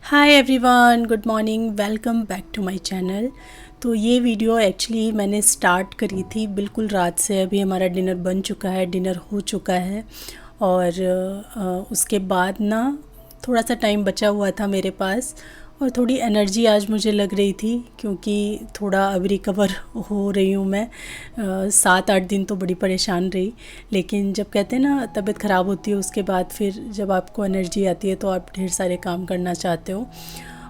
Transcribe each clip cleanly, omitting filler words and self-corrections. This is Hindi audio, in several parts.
Hi everyone, good morning, welcome back to my channel. तो ये वीडियो एक्चुअली मैंने स्टार्ट करी थी बिल्कुल रात से। अभी हमारा डिनर बन चुका है, डिनर हो चुका है और उसके बाद ना थोड़ा सा टाइम बचा हुआ था मेरे पास और थोड़ी एनर्जी आज मुझे लग रही थी क्योंकि थोड़ा अब रिकवर हो रही हूँ मैं। 7-8 दिन तो बड़ी परेशान रही, लेकिन जब कहते हैं ना तबीयत ख़राब होती है उसके बाद फिर जब आपको एनर्जी आती है तो आप ढेर सारे काम करना चाहते हो।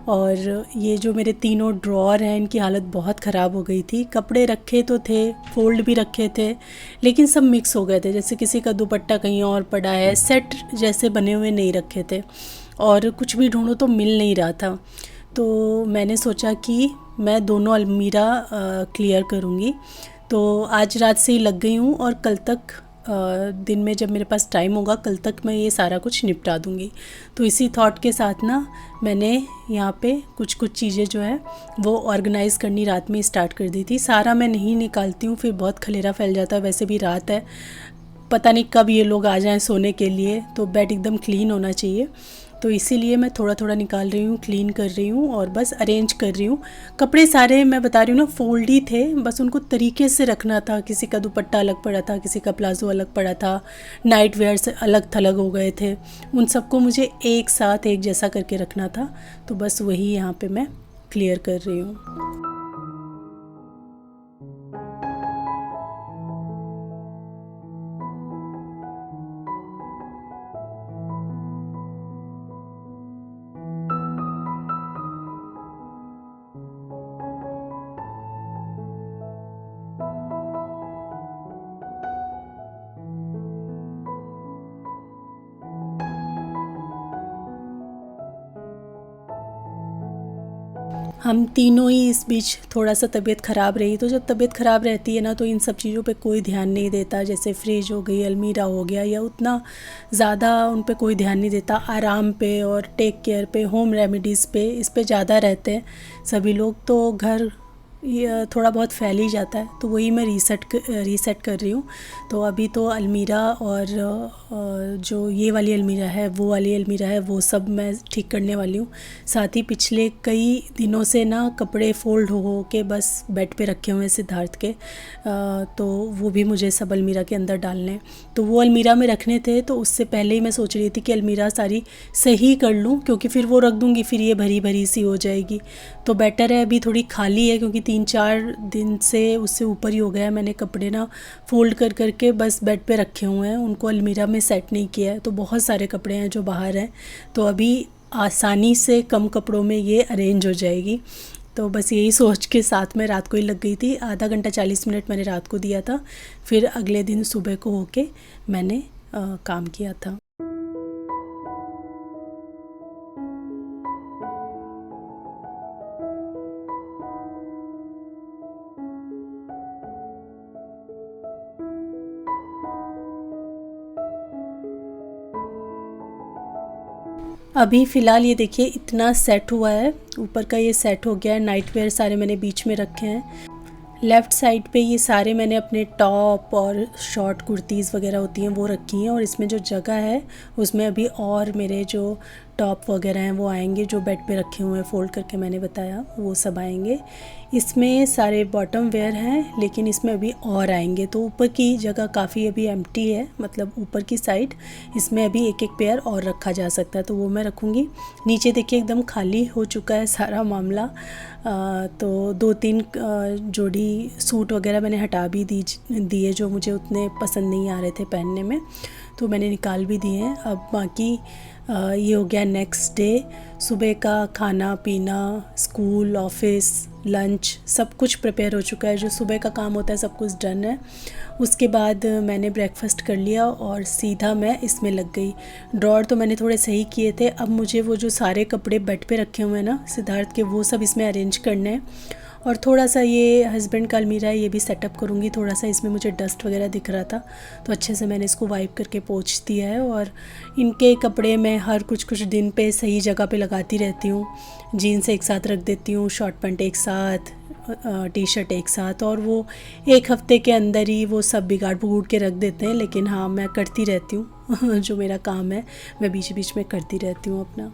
और ये जो मेरे तीनों ड्रॉअर हैं इनकी हालत बहुत ख़राब हो गई थी। कपड़े रखे तो थे, फोल्ड भी रखे थे, लेकिन सब मिक्स हो गए थे। जैसे किसी का दुपट्टा कहीं और पड़ा है, सेट जैसे बने हुए नहीं रखे थे और कुछ भी ढूंढो तो मिल नहीं रहा था। तो मैंने सोचा कि मैं दोनों अलमीरा क्लियर करूँगी। तो आज रात से ही लग गई हूँ और कल तक दिन में जब मेरे पास टाइम होगा कल तक मैं ये सारा कुछ निपटा दूँगी। तो इसी थॉट के साथ ना मैंने यहाँ पे कुछ कुछ चीज़ें जो है वो ऑर्गेनाइज़ करनी रात में स्टार्ट कर दी थी। सारा मैं नहीं निकालती हूँ, फिर बहुत खलेरा फैल जाता है। वैसे भी रात है, पता नहीं कब ये लोग आ जाएं सोने के लिए, तो बेड एकदम क्लीन होना चाहिए। तो इसीलिए मैं थोड़ा थोड़ा निकाल रही हूँ, क्लीन कर रही हूँ और बस अरेंज कर रही हूँ। कपड़े सारे मैं बता रही हूँ ना फोल्ड ही थे, बस उनको तरीके से रखना था। किसी का दुपट्टा अलग पड़ा था, किसी का प्लाजो अलग पड़ा था, नाइट वेयर से अलग थलग हो गए थे। उन सबको मुझे एक साथ एक जैसा करके रखना था। तो बस वही यहाँ पे मैं क्लियर कर रही हूँ। हम तीनों ही इस बीच थोड़ा सा तबीयत ख़राब रही। तो जब तबीयत ख़राब रहती है ना तो इन सब चीज़ों पे कोई ध्यान नहीं देता। जैसे फ्रिज हो गई, अलमीरा हो गया, या उतना ज़्यादा उन पे कोई ध्यान नहीं देता। आराम पे और टेक केयर पे, होम रेमेडीज़ पे, इस पे ज़्यादा रहते हैं सभी लोग। तो घर ये थोड़ा बहुत फैल ही जाता है। तो वही मैं रीसेट कर रही हूँ। तो अभी तो अलमीरा और जो ये वाली अलमीरा है, वो वाली अलमीरा है, वो सब मैं ठीक करने वाली हूँ। साथ ही पिछले कई दिनों से ना कपड़े फोल्ड हो के बस बेड पे रखे हुए हैं सिद्धार्थ के, तो वो भी मुझे सब अलमीरा के अंदर डालने हैं। तो वो अलमीरा में रखने थे, तो उससे पहले ही मैं सोच रही थी कि अलमीरा सारी सही कर लूँ, क्योंकि फिर वो रख दूँगी फिर ये भरी भरी सी हो जाएगी। तो बेटर है अभी थोड़ी खाली है, क्योंकि 3-4 दिन से उससे ऊपर ही हो गया है मैंने कपड़े ना फ़ोल्ड कर करके बस बेड पे रखे हुए हैं, उनको अलमीरा में सेट नहीं किया है। तो बहुत सारे कपड़े हैं जो बाहर हैं, तो अभी आसानी से कम कपड़ों में ये अरेंज हो जाएगी। तो बस यही सोच के साथ में रात को ही लग गई थी। आधा घंटा 40 मिनट मैंने रात को दिया था, फिर अगले दिन सुबह को होके मैंने काम किया था। अभी फ़िलहाल ये देखिए इतना सेट हुआ है, ऊपर का ये सेट हो गया है। नाइट वेयर सारे मैंने बीच में रखे हैं। लेफ़्ट साइड पे ये सारे मैंने अपने टॉप और शॉर्ट कुर्तीज़ वगैरह होती हैं वो रखी हैं, और इसमें जो जगह है उसमें अभी और मेरे जो टॉप वगैरह हैं वो आएंगे, जो बेड पे रखे हुए हैं फ़ोल्ड करके मैंने बताया, वो सब आएंगे। इसमें सारे बॉटम वेयर हैं, लेकिन इसमें अभी और आएंगे। तो ऊपर की जगह काफ़ी अभी एम्प्टी है, मतलब ऊपर की साइड इसमें अभी एक एक पेयर और रखा जा सकता है, तो वो मैं रखूँगी। नीचे देखिए एकदम खाली हो चुका है सारा मामला। तो 2-3 जोड़ी सूट वगैरह मैंने हटा भी दिए जो मुझे उतने पसंद नहीं आ रहे थे पहनने में, तो मैंने निकाल भी दिए हैं। अब बाकी ये हो गया नेक्स्ट डे। सुबह का खाना पीना, स्कूल, ऑफिस, लंच सब कुछ प्रिपेयर हो चुका है। जो सुबह का काम होता है सब कुछ डन है। उसके बाद मैंने ब्रेकफास्ट कर लिया और सीधा मैं इसमें लग गई। ड्रॉअर तो मैंने थोड़े सही किए थे। अब मुझे वो जो सारे कपड़े बेड पे रखे हुए हैं ना सिद्धार्थ के, वो सब इसमें अरेंज करने हैं। और थोड़ा सा ये हस्बैंड का अलमीरा है, ये भी सेटअप करूँगी। थोड़ा सा इसमें मुझे डस्ट वगैरह दिख रहा था, तो अच्छे से मैंने इसको वाइप करके पोंछ दिया है। और इनके कपड़े मैं हर कुछ दिन पे सही जगह पे लगाती रहती हूँ। जीन्स एक साथ रख देती हूँ, शॉर्ट पैंट एक साथ, टी शर्ट एक साथ, और वो एक हफ्ते के अंदर ही वो सब बिगाड़ बगूड़ के रख देते हैं। लेकिन हाँ, मैं करती रहती हूँ जो मेरा काम है मैं बीच बीच में करती रहती हूँ अपना।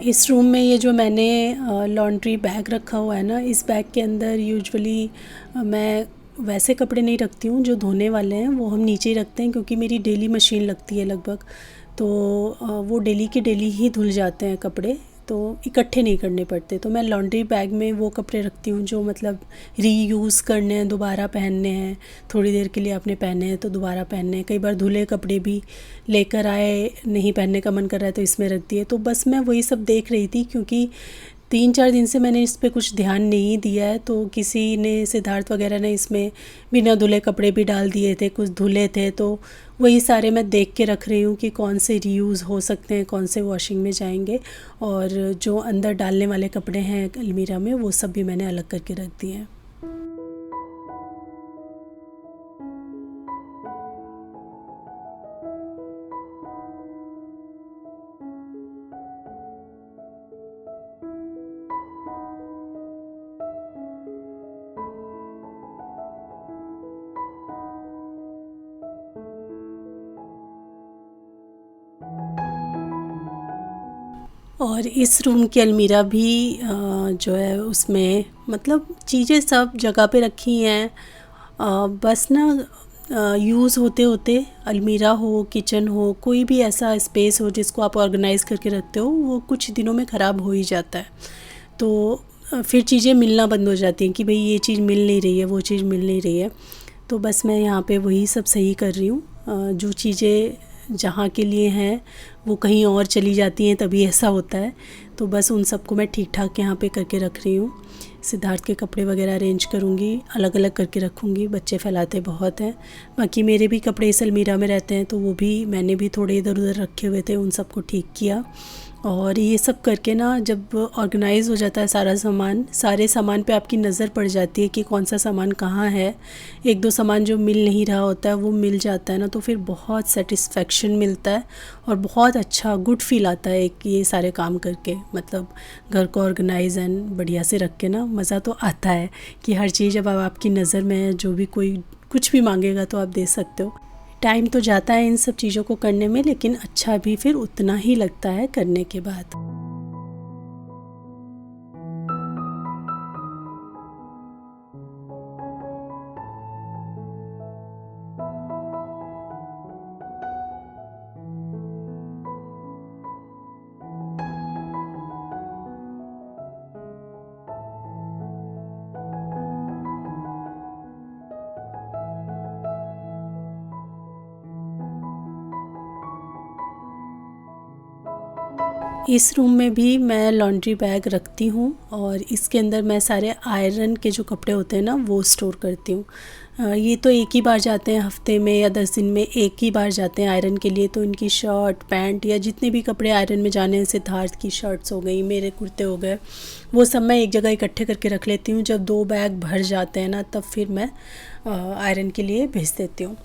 इस रूम में ये जो मैंने लॉन्ड्री बैग रखा हुआ है ना, इस बैग के अंदर यूजुअली मैं वैसे कपड़े नहीं रखती हूँ जो धोने वाले हैं, वो हम नीचे ही रखते हैं क्योंकि मेरी डेली मशीन लगती है लगभग, तो वो डेली के डेली ही धुल जाते हैं कपड़े, तो इकट्ठे नहीं करने पड़ते। तो मैं लॉन्ड्री बैग में वो कपड़े रखती हूँ जो मतलब रीयूज़ करने हैं, दोबारा पहनने हैं, थोड़ी देर के लिए आपने पहने हैं तो दोबारा पहनने हैं। कई बार धुले कपड़े भी लेकर आए, नहीं पहनने का मन कर रहा है तो इसमें रख दिए। तो बस मैं वही सब देख रही थी क्योंकि 3-4 दिन से मैंने इस पे कुछ ध्यान नहीं दिया है, तो किसी ने, सिद्धार्थ वगैरह ने इसमें बिना धुले कपड़े भी डाल दिए थे, कुछ धुले थे, तो वही सारे मैं देख के रख रही हूँ कि कौन से रीयूज़ हो सकते हैं, कौन से वॉशिंग में जाएंगे, और जो अंदर डालने वाले कपड़े हैं अलमीरा में वो सब भी मैंने अलग करके रख दिए हैं। और इस रूम की अलमीरा भी जो है उसमें मतलब चीज़ें सब जगह पे रखी हैं, बस ना यूज़ होते होते अलमीरा हो, किचन हो, कोई भी ऐसा स्पेस हो जिसको आप ऑर्गेनाइज़ करके रखते हो, वो कुछ दिनों में ख़राब हो ही जाता है। तो फिर चीज़ें मिलना बंद हो जाती हैं कि भाई ये चीज़ मिल नहीं रही है, वो चीज़ मिल नहीं रही है। तो बस मैं यहाँ पे वही सब सही कर रही हूँ। जो चीज़ें जहाँ के लिए हैं वो कहीं और चली जाती हैं, तभी ऐसा होता है। तो बस उन सबको मैं ठीक ठाक यहाँ पे करके रख रही हूँ। सिद्धार्थ के कपड़े वगैरह अरेंज करूँगी, अलग अलग करके रखूँगी, बच्चे फैलाते बहुत हैं। बाकी मेरे भी कपड़े इस अलमीरा में रहते हैं, तो वो भी मैंने भी थोड़े इधर उधर रखे हुए थे, उन सबको ठीक किया। और ये सब करके ना जब ऑर्गेनाइज़ हो जाता है सारा सामान, सारे सामान पे आपकी नज़र पड़ जाती है कि कौन सा सामान कहाँ है। एक दो सामान जो मिल नहीं रहा होता है वो मिल जाता है ना, तो फिर बहुत सेटिस्फेक्शन मिलता है और बहुत अच्छा गुड फील आता है एक ये सारे काम करके। मतलब घर को ऑर्गेनाइज़ एंड बढ़िया से रख के ना मज़ा तो आता है कि हर चीज़ अब आपकी नज़र में है, जो भी कोई कुछ भी मांगेगा तो आप दे सकते हो। टाइम तो जाता है इन सब चीज़ों को करने में, लेकिन अच्छा भी फिर उतना ही लगता है करने के बाद। इस रूम में भी मैं लॉन्ड्री बैग रखती हूँ और इसके अंदर मैं सारे आयरन के जो कपड़े होते हैं ना वो स्टोर करती हूँ। ये तो एक ही बार जाते हैं हफ्ते में या 10 दिन में एक ही बार जाते हैं आयरन के लिए, तो इनकी शर्ट पैंट या जितने भी कपड़े आयरन में जाने हैं, सिद्धार्थ की शर्ट्स हो गई, मेरे कुर्ते हो गए, वो सब मैं एक जगह इकट्ठे करके रख लेती हूँ। जब 2 बैग भर जाते हैं ना तब फिर मैं आयरन के लिए भेज देती हूँ।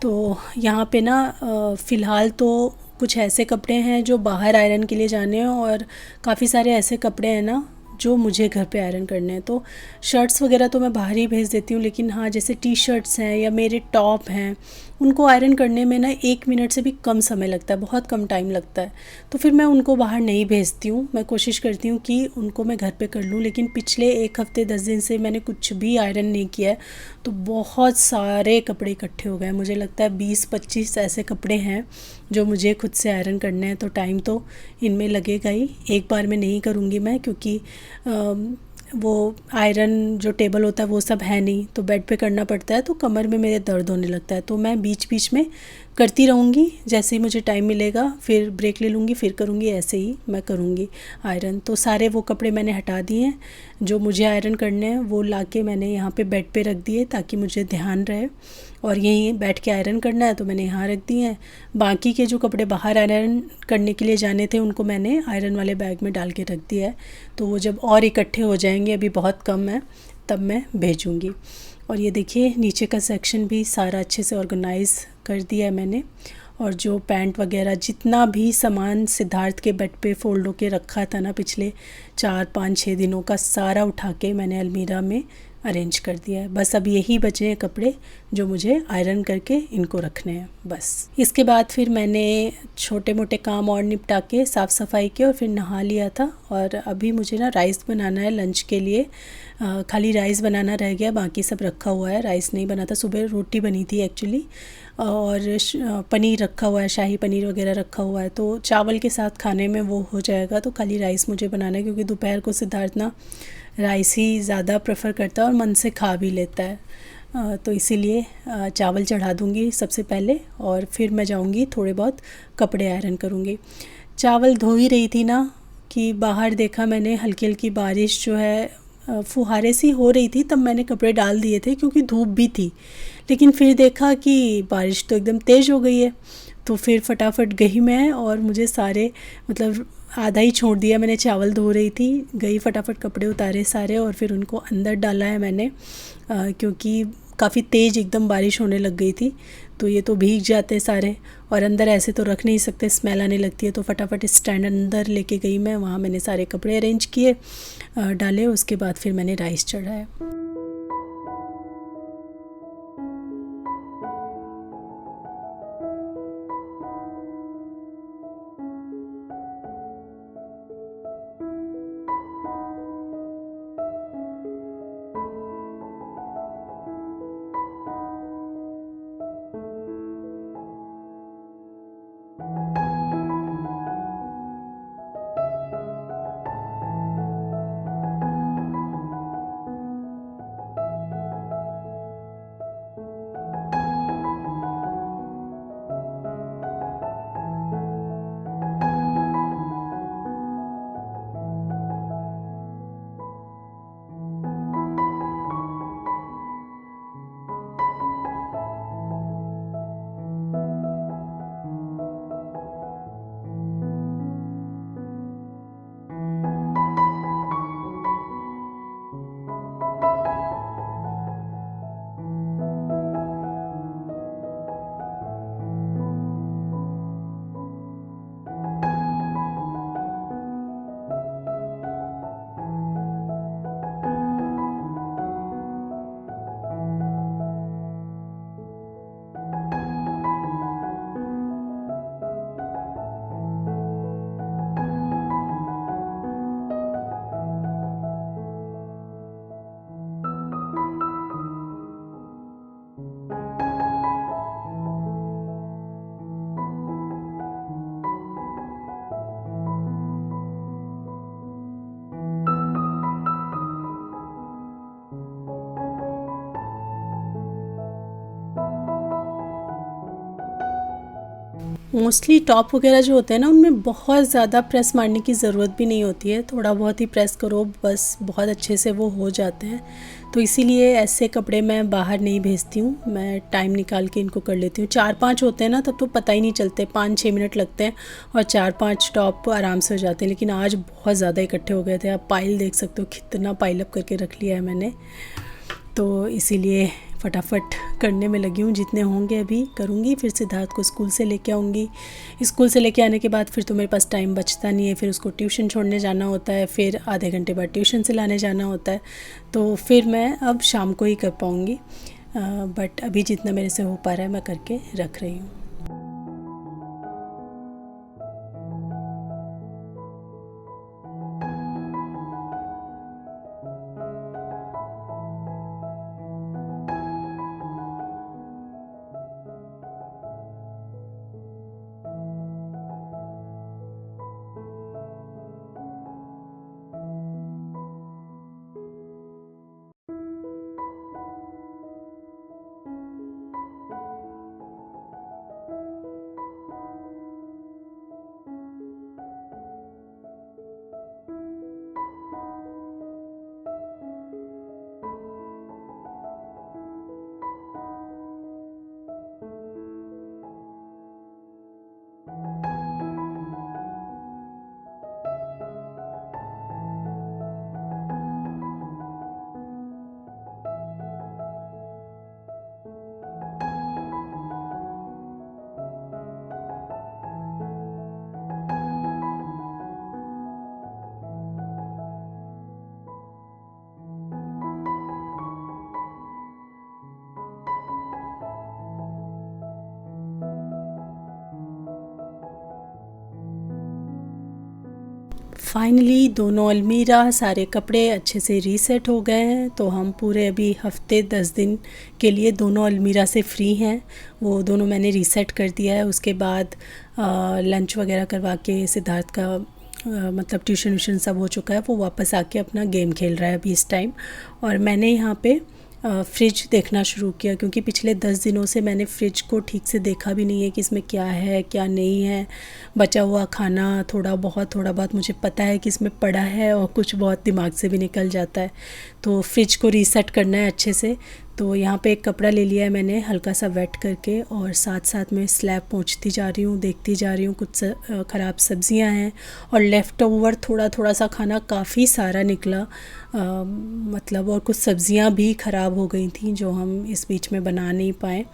तो यहाँ पे ना फ़िलहाल तो कुछ ऐसे कपड़े हैं जो बाहर आयरन के लिए जाने हैं और काफ़ी सारे ऐसे कपड़े हैं ना जो मुझे घर पे आयरन करने हैं। तो शर्ट्स वगैरह तो मैं बाहर ही भेज देती हूँ, लेकिन हाँ जैसे टी शर्ट्स हैं या मेरे टॉप हैं, उनको आयरन करने में ना 1 मिनट से भी कम समय लगता है, बहुत कम टाइम लगता है। तो फिर मैं उनको बाहर नहीं भेजती हूँ, मैं कोशिश करती हूँ कि उनको मैं घर पे कर लूँ। लेकिन पिछले 1 हफ़्ते 10 दिन से मैंने कुछ भी आयरन नहीं किया है, तो बहुत सारे कपड़े इकट्ठे हो गए। मुझे लगता है 20-25 ऐसे कपड़े हैं जो मुझे खुद से आयरन करने हैं। तो टाइम तो इनमें लगेगा ही, एक बार में नहीं करूँगी मैं, क्योंकि वो आयरन जो टेबल होता है वो सब है नहीं, तो बेड पे करना पड़ता है, तो कमर में मेरे दर्द होने लगता है। तो मैं बीच बीच में करती रहूँगी, जैसे ही मुझे टाइम मिलेगा फिर ब्रेक ले लूँगी, फिर करूँगी, ऐसे ही मैं करूँगी आयरन। तो सारे वो कपड़े मैंने हटा दिए हैं जो मुझे आयरन करने हैं, वो लाके मैंने यहाँ पे बेड पे रख दिए ताकि मुझे ध्यान रहे, और यहीं बैठ के आयरन करना है तो मैंने यहाँ रख दिए हैं। बाकी के जो कपड़े बाहर आयरन करने के लिए जाने थे उनको मैंने आयरन वाले बैग में डाल के रख दिया है। तो वो जब और इकट्ठे हो जाएंगे, अभी बहुत कम है, तब मैं भेजूँगी। और ये देखिए नीचे का सेक्शन भी सारा अच्छे से ऑर्गेनाइज़ कर दिया है मैंने, और जो पैंट वगैरह जितना भी सामान सिद्धार्थ के बेड पे फ़ोल्ड होके रखा था ना पिछले 4-5-6 दिनों का, सारा उठा के मैंने अलमीरा में अरेंज कर दिया है। बस अब यही बचे हैं कपड़े जो मुझे आयरन करके इनको रखने हैं बस। इसके बाद फिर मैंने छोटे मोटे काम और निपटा के साफ़ सफाई की और फिर नहा लिया था। और अभी मुझे ना राइस बनाना है लंच के लिए। खाली राइस बनाना रह गया, बाकी सब रखा हुआ है। राइस नहीं बना था, सुबह रोटी बनी थी एक्चुअली, और पनीर रखा हुआ है, शाही पनीर वगैरह रखा हुआ है, तो चावल के साथ खाने में वो हो जाएगा। तो खाली राइस मुझे बनाना है क्योंकि दोपहर को सिद्धार्थ ना राइस ही ज़्यादा प्रेफर करता है और मन से खा भी लेता है। तो इसीलिए चावल चढ़ा दूँगी सबसे पहले और फिर मैं जाऊँगी थोड़े बहुत कपड़े आयरन करूँगी। चावल धो ही रही थी ना कि बाहर देखा मैंने हल्की हल्की बारिश जो है फुहारे सी हो रही थी, तब मैंने कपड़े डाल दिए थे क्योंकि धूप भी थी। लेकिन फिर देखा कि बारिश तो एकदम तेज़ हो गई है, तो फिर फटाफट गई मैं और मुझे सारे मतलब आधा ही छोड़ दिया मैंने, चावल धो रही थी, गई फटाफट कपड़े उतारे सारे और फिर उनको अंदर डाला है मैंने, क्योंकि काफ़ी तेज़ एकदम बारिश होने लग गई थी। तो ये तो भीग जाते सारे और अंदर ऐसे तो रख नहीं सकते, स्मेल आने लगती है। तो फटाफट स्टैंड अंदर लेके गई मैं, वहाँ मैंने सारे कपड़े अरेंज किए, डाले। उसके बाद फिर मैंने राइस चढ़ाया। मोस्टली टॉप वगैरह जो होते हैं ना, उनमें बहुत ज़्यादा प्रेस मारने की ज़रूरत भी नहीं होती है, थोड़ा बहुत ही प्रेस करो बस, बहुत अच्छे से वो हो जाते हैं। तो इसीलिए ऐसे कपड़े मैं बाहर नहीं भेजती हूँ, मैं टाइम निकाल के इनको कर लेती हूँ। 4-5 होते हैं ना तब तो पता ही नहीं चलते, 5-6 मिनट लगते हैं और 4-5 टॉप आराम से हो जाते हैं। लेकिन आज बहुत ज़्यादा इकट्ठे हो गए थे, आप पाइल देख सकते हो कितना पाइल अप करके रख लिया है मैंने। तो इसीलिए फटाफट करने में लगी हूँ, जितने होंगे अभी करूँगी। फिर सिद्धार्थ को स्कूल से लेके आऊँगी, स्कूल से लेके आने के बाद फिर तो मेरे पास टाइम बचता नहीं है, फिर उसको ट्यूशन छोड़ने जाना होता है, फिर आधे घंटे बाद ट्यूशन से लाने जाना होता है। तो फिर मैं अब शाम को ही कर पाऊँगी, बट अभी जितना मेरे से हो पा रहा है मैं करके रख रही हूँ। फाइनली दोनों अलमीरा सारे कपड़े अच्छे से रीसेट हो गए हैं। तो हम पूरे अभी हफ्ते 10 दिन के लिए दोनों अलमीरा से फ्री हैं। वो दोनों मैंने रीसेट कर दिया है। उसके बाद लंच वगैरह करवा के सिद्धार्थ का मतलब ट्यूशन व्यूशन सब हो चुका है। वो वापस आके अपना गेम खेल रहा है अभी इस टाइम। और मैंने यहाँ पे फ्रिज देखना शुरू किया, क्योंकि पिछले 10 दिनों से मैंने फ़्रिज को ठीक से देखा भी नहीं है कि इसमें क्या है क्या नहीं है। बचा हुआ खाना थोड़ा बहुत मुझे पता है कि इसमें पड़ा है, और कुछ बहुत दिमाग से भी निकल जाता है। तो फ्रिज को रीसेट करना है अच्छे से। तो यहाँ पे एक कपड़ा ले लिया है मैंने हल्का सा वेट करके, और साथ साथ मैं स्लैब पोंछती जा रही हूँ, देखती जा रही हूँ। कुछ ख़राब सब्जियाँ हैं और लेफ़्ट ओवर थोड़ा थोड़ा सा खाना काफ़ी सारा निकला, मतलब। और कुछ सब्जियां भी ख़राब हो गई थी जो हम इस बीच में बना नहीं पाए।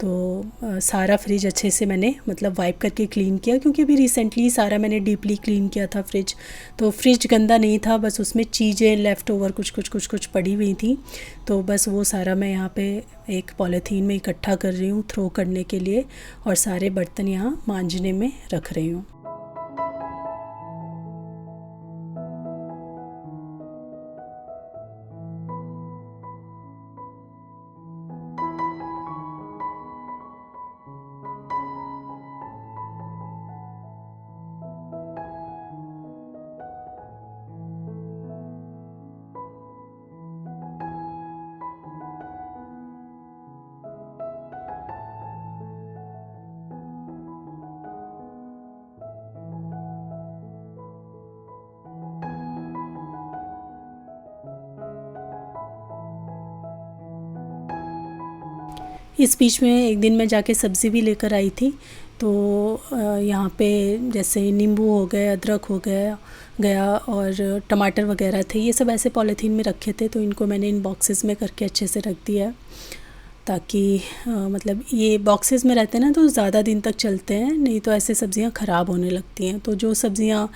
तो सारा फ्रिज अच्छे से मैंने मतलब वाइप करके क्लीन किया, क्योंकि अभी रिसेंटली सारा मैंने डीपली क्लीन किया था फ्रिज। तो फ्रिज गंदा नहीं था, बस उसमें चीज़ें लेफ़्ट ओवर कुछ पड़ी हुई थी। तो बस वो सारा मैं यहाँ पे एक पॉलीथीन में इकट्ठा कर रही हूँ थ्रो करने के लिए, और सारे बर्तन यहाँ मांजने में रख रही हूँ। इस बीच में एक दिन मैं जाके सब्ज़ी भी लेकर आई थी। तो यहाँ पे जैसे नींबू हो गए, अदरक हो गया और टमाटर वगैरह थे, ये सब ऐसे पॉलीथीन में रखे थे। तो इनको मैंने इन बॉक्सेस में करके अच्छे से रख दिया है, ताकि मतलब ये बॉक्सेस में रहते हैं ना तो ज़्यादा दिन तक चलते हैं, नहीं तो ऐसे सब्ज़ियाँ ख़राब होने लगती हैं। तो जो सब्ज़ियाँ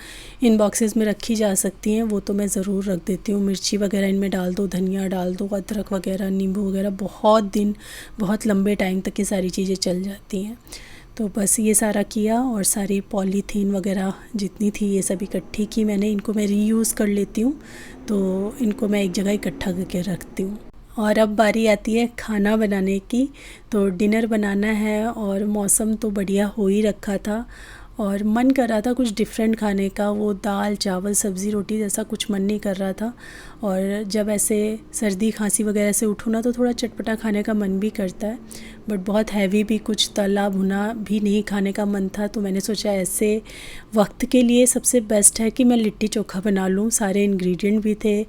इन बॉक्सेस में रखी जा सकती हैं वो तो मैं ज़रूर रख देती हूँ। मिर्ची वगैरह इनमें डाल दो, धनिया डाल दो, अदरक वगैरह, नींबू वगैरह, बहुत दिन बहुत लंबे टाइम तक ये सारी चीज़ें चल जाती हैं। तो बस ये सारा किया, और सारी पॉलीथीन वगैरह जितनी थी ये सब इकट्ठी की मैंने। इनको मैं रीयूज़ कर लेती हूँ, तो इनको मैं एक जगह इकट्ठा करके रखती हूँ। और अब बारी आती है खाना बनाने की। तो डिनर बनाना है, और मौसम तो बढ़िया हो ही रखा था, और मन कर रहा था कुछ डिफरेंट खाने का। वो दाल चावल सब्ज़ी रोटी जैसा कुछ मन नहीं कर रहा था। और जब ऐसे सर्दी खांसी वगैरह से उठो ना तो थोड़ा चटपटा खाने का मन भी करता है, बट बहुत हैवी भी कुछ तला भुना भी नहीं खाने का मन था। तो मैंने सोचा ऐसे वक्त के लिए सबसे बेस्ट है कि मैं लिट्टी चोखा बना लूँ। सारे इंग्रेडिएंट भी थे,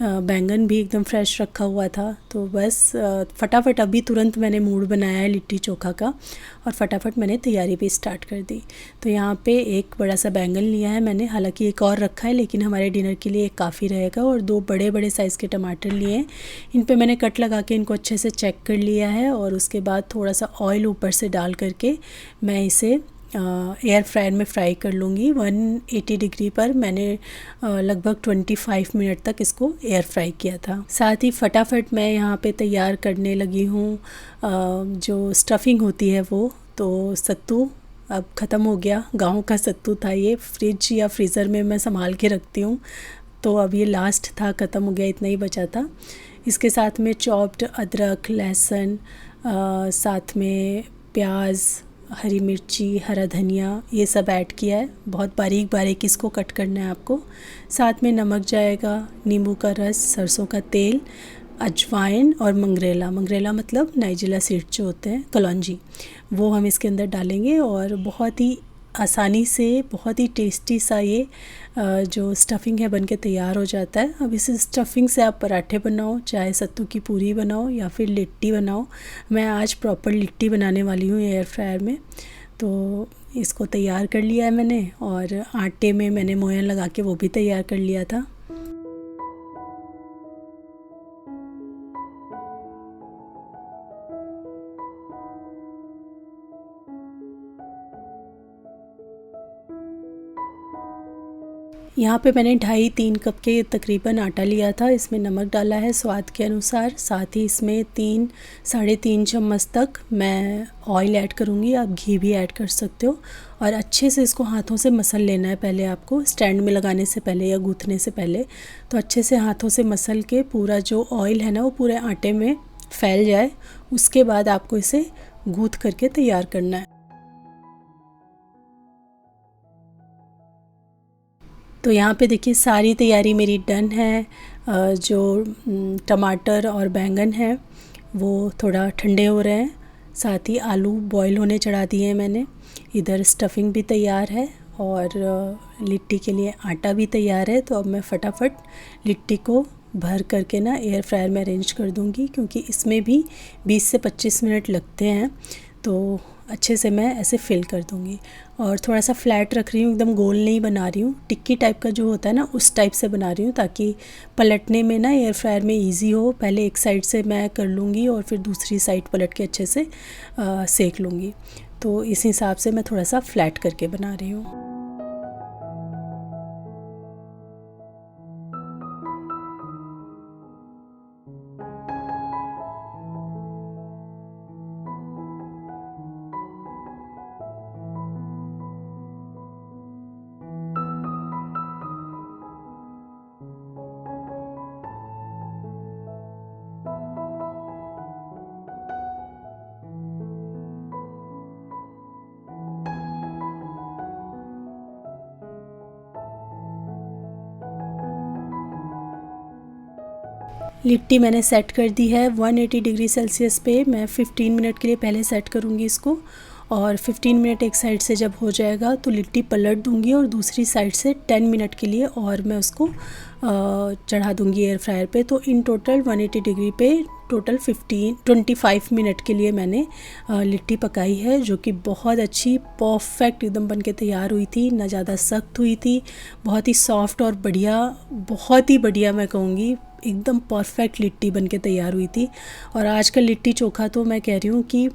बैंगन भी एकदम फ्रेश रखा हुआ था। तो बस फटाफट अभी तुरंत मैंने मूड बनाया है लिट्टी चोखा का, और फटाफट मैंने तैयारी भी स्टार्ट कर दी। तो यहाँ पे एक बड़ा सा बैंगन लिया है मैंने, हालांकि एक और रखा है लेकिन हमारे डिनर के लिए एक काफ़ी रहेगा। और 2 बड़े बड़े साइज़ के टमाटर लिए हैं, इन पे मैंने कट लगा के इनको अच्छे से चेक कर लिया है। और उसके बाद थोड़ा सा ऑयल ऊपर से डाल करके मैं इसे एयर फ्रायर में फ्राई कर लूँगी। 180 डिग्री पर मैंने लगभग 25 मिनट तक इसको एयर फ्राई किया था। साथ ही फटाफट मैं यहाँ पे तैयार करने लगी हूँ जो स्टफ़िंग होती है वो। तो सत्तू अब ख़त्म हो गया, गाँव का सत्तू था ये, फ्रिज या फ्रीज़र में मैं संभाल के रखती हूँ। तो अब ये लास्ट था, ख़त्म हो गया, इतना ही बचा था। इसके साथ में चॉप्ड अदरक, लहसुन, साथ में प्याज, हरी मिर्ची, हरा धनिया, ये सब ऐड किया है। बहुत बारीक बारीक इसको कट करना है आपको। साथ में नमक जाएगा, नींबू का रस, सरसों का तेल, अजवाइन और मंगरेला मतलब नाइजिला सीड जो होते हैं, कलौंजी, वो हम इसके अंदर डालेंगे। और बहुत ही आसानी से बहुत ही टेस्टी सा ये जो स्टफ़िंग है बनके तैयार हो जाता है। अब इस स्टफ़िंग से आप पराठे बनाओ, चाहे सत्तू की पूरी बनाओ या फिर लिट्टी बनाओ। मैं आज प्रॉपर लिट्टी बनाने वाली हूँ एयर फ्रायर में। तो इसको तैयार कर लिया है मैंने, और आटे में मैंने मोयन लगा के वो भी तैयार कर लिया था। यहाँ पे मैंने 2.5-3 कप के तकरीबन आटा लिया था। इसमें नमक डाला है स्वाद के अनुसार, साथ ही इसमें 3-3.5 चम्मच तक मैं ऑयल ऐड करूँगी। आप घी भी ऐड कर सकते हो और अच्छे से इसको हाथों से मसल लेना है पहले आपको, स्टैंड में लगाने से पहले या गूँथने से पहले। तो अच्छे से हाथों से मसल के पूरा जो ऑयल है ना वो पूरे आटे में फैल जाए, उसके बाद आपको इसे गूँथ करके तैयार करना है। तो यहाँ पे देखिए सारी तैयारी मेरी डन है। जो टमाटर और बैंगन है वो थोड़ा ठंडे हो रहे हैं, साथ ही आलू बॉईल होने चढ़ा दिए हैं मैंने। इधर स्टफिंग भी तैयार है और लिट्टी के लिए आटा भी तैयार है। तो अब मैं फटाफट लिट्टी को भर करके ना एयर फ्रायर में अरेंज कर दूँगी, क्योंकि इसमें भी 20 से 25 मिनट लगते हैं। तो अच्छे से मैं ऐसे फिल कर दूँगी और थोड़ा सा फ्लैट रख रही हूँ, एकदम गोल नहीं बना रही हूँ। टिक्की टाइप का जो होता है ना उस टाइप से बना रही हूँ, ताकि पलटने में ना एयर फ्रायर में इजी हो। पहले एक साइड से मैं कर लूँगी और फिर दूसरी साइड पलट के अच्छे से सेक लूँगी। तो इस हिसाब से मैं थोड़ा सा फ्लैट करके बना रही हूँ। लिट्टी मैंने सेट कर दी है 180 डिग्री सेल्सियस पे। मैं 15 मिनट के लिए पहले सेट करूँगी इसको, और 15 मिनट एक साइड से जब हो जाएगा तो लिट्टी पलट दूँगी और दूसरी साइड से 10 मिनट के लिए और मैं उसको चढ़ा दूँगी एयर फ्रायर पे। तो इन टोटल 180 डिग्री पे टोटल 25 मिनट के लिए मैंने लिट्टी पकाई है, जो कि बहुत अच्छी परफेक्ट एकदम बन के तैयार हुई थी। ना ज़्यादा सख्त हुई थी, बहुत ही सॉफ्ट और बढ़िया, बहुत ही बढ़िया मैं कहूँगी, एकदम परफेक्ट लिट्टी बन के तैयार हुई थी। और आज का लिट्टी चोखा तो मैं कह रही हूँ कि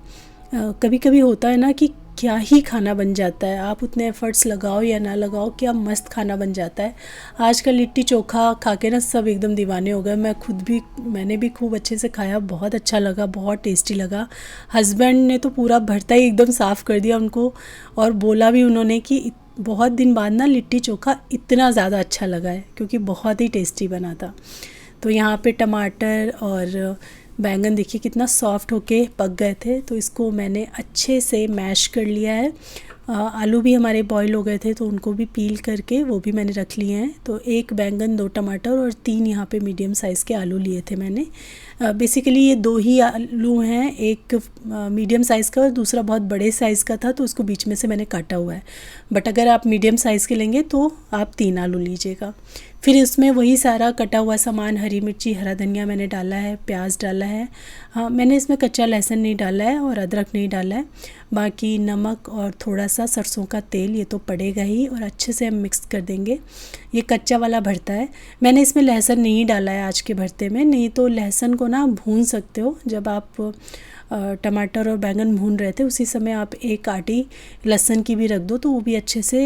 कभी कभी होता है ना कि क्या ही खाना बन जाता है, आप उतने एफ़र्ट्स लगाओ या ना लगाओ, क्या मस्त खाना बन जाता है। आज का लिट्टी चोखा खा के ना सब एकदम दीवाने हो गए। मैंने भी खूब अच्छे से खाया, बहुत अच्छा लगा, बहुत टेस्टी लगा। हस्बैंड ने तो पूरा भरता ही एकदम साफ़ कर दिया उनको, और बोला भी उन्होंने कि बहुत दिन बाद ना लिट्टी चोखा इतना ज़्यादा अच्छा लगा है, क्योंकि बहुत ही टेस्टी बना था। तो यहाँ पे टमाटर और बैंगन देखिए कितना सॉफ्ट होके पक गए थे, तो इसको मैंने अच्छे से मैश कर लिया है। आलू भी हमारे बॉईल हो गए थे, तो उनको भी पील करके वो भी मैंने रख लिए हैं। तो 1 बैंगन, 2 टमाटर और 3 यहाँ पे मीडियम साइज़ के आलू लिए थे मैंने। बेसिकली ये 2 ही आलू हैं, एक मीडियम साइज़ का और दूसरा बहुत बड़े साइज़ का था, तो उसको बीच में से मैंने काटा हुआ है। बट अगर आप मीडियम साइज़ के लेंगे तो आप 3 आलू लीजिएगा। फिर इसमें वही सारा कटा हुआ सामान, हरी मिर्ची, हरा धनिया मैंने डाला है, प्याज डाला है। हाँ, मैंने इसमें कच्चा लहसुन नहीं डाला है और अदरक नहीं डाला है। बाकी नमक और थोड़ा सा सरसों का तेल, ये तो पड़ेगा ही, और अच्छे से हम मिक्स कर देंगे। ये कच्चा वाला भरता है। मैंने इसमें लहसुन नहीं डाला है आज के भरते में, नहीं तो लहसुन को ना भून सकते हो। जब आप टमाटर और बैंगन भून रहे थे उसी समय आप एक आटी लहसुन की भी रख दो, तो वो भी अच्छे से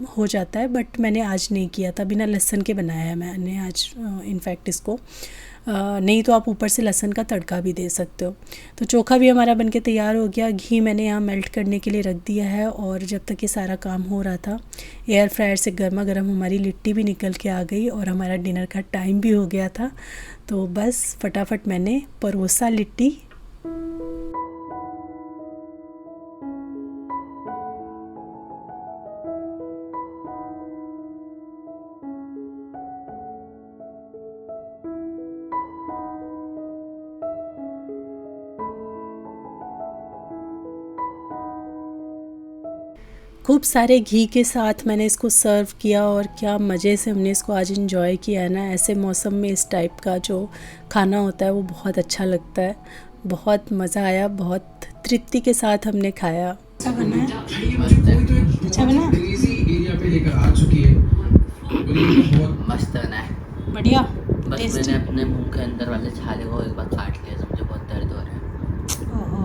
हो जाता है। बट मैंने आज नहीं किया था, बिना लहसुन के बनाया है मैंने आज इनफैक्ट इसको। नहीं तो आप ऊपर से लहसुन का तड़का भी दे सकते हो। तो चोखा भी हमारा बनके तैयार हो गया। घी मैंने यहाँ मेल्ट करने के लिए रख दिया है, और जब तक ये सारा काम हो रहा था एयर फ्रायर से गर्मा गर्म हमारी लिट्टी भी निकल के आ गई और हमारा डिनर का टाइम भी हो गया था। तो बस फटाफट मैंने परोसा लिट्टी। खूब सारे घी के साथ मैंने इसको सर्व किया, और क्या मज़े से हमने इसको आज एंजॉय किया है ना। ऐसे मौसम में इस टाइप का जो खाना होता है वो बहुत अच्छा लगता है, बहुत मज़ा आया, बहुत तृप्ति के साथ हमने खाया। अच्छा बना है, अच्छा बना, मस्त बना है, बढ़िया। बस मैंने अपने मुंह के अंदर वाले छाले को एक बार काट लिया तो मुझे बहुत दर्द हो रहा है। ओहो,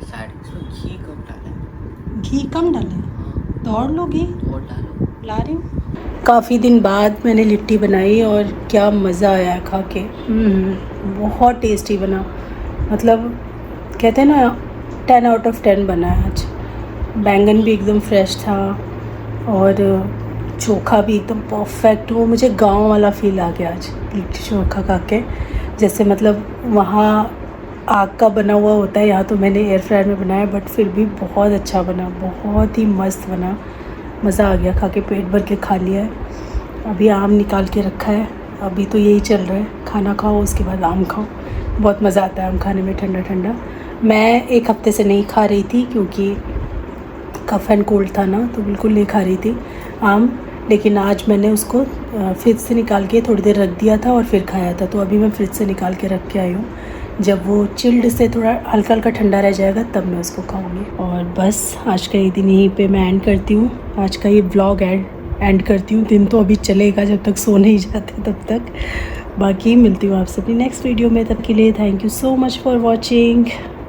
शायद इसमें घी कम डाला है। घी कम डाले, तो और लो घी। और डालो। ला रही हूँ। काफ़ी दिन बाद मैंने लिट्टी बनाई और क्या मज़ा आया खा के। बहुत टेस्टी बना, मतलब कहते हैं ना 10 आउट ऑफ 10 बना है आज। बैंगन भी एकदम फ्रेश था और चोखा भी एकदम परफेक्ट। वो मुझे गांव वाला फील आ गया आज लिट्टी चोखा खा के, जैसे मतलब वहाँ आग का बना हुआ होता है, यहाँ तो मैंने एयर फ्रायर में बनाया, बट फिर भी बहुत अच्छा बना, बहुत ही मस्त बना। मज़ा आ गया खा के, पेट भर के खा लिया है। अभी आम निकाल के रखा है, अभी तो यही चल रहा है, खाना खाओ उसके बाद आम खाओ। बहुत मज़ा आता है आम खाने में, ठंडा ठंडा। मैं एक हफ़्ते से नहीं खा रही थी क्योंकि कफ़ एंड कोल्ड था ना, तो बिल्कुल नहीं खा रही थी आम, लेकिन आज मैंने उसको फ्रिज से निकाल के थोड़ी देर रख दिया था और फिर खाया था। तो अभी मैं फ्रिज से निकाल के रख के आई हूँ, जब वो चिल्ड से थोड़ा हल्का हल्का ठंडा रह जाएगा तब मैं उसको खाऊंगी। और बस आज का ये दिन यहीं पे मैं एंड करती हूँ, आज का ये व्लॉग एंड करती हूँ। दिन तो अभी चलेगा जब तक सो नहीं जाते तब तक। बाकी मिलती हूँ आपसे अपनी नेक्स्ट वीडियो में, तब के लिए thank you so much for watching,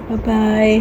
bye bye.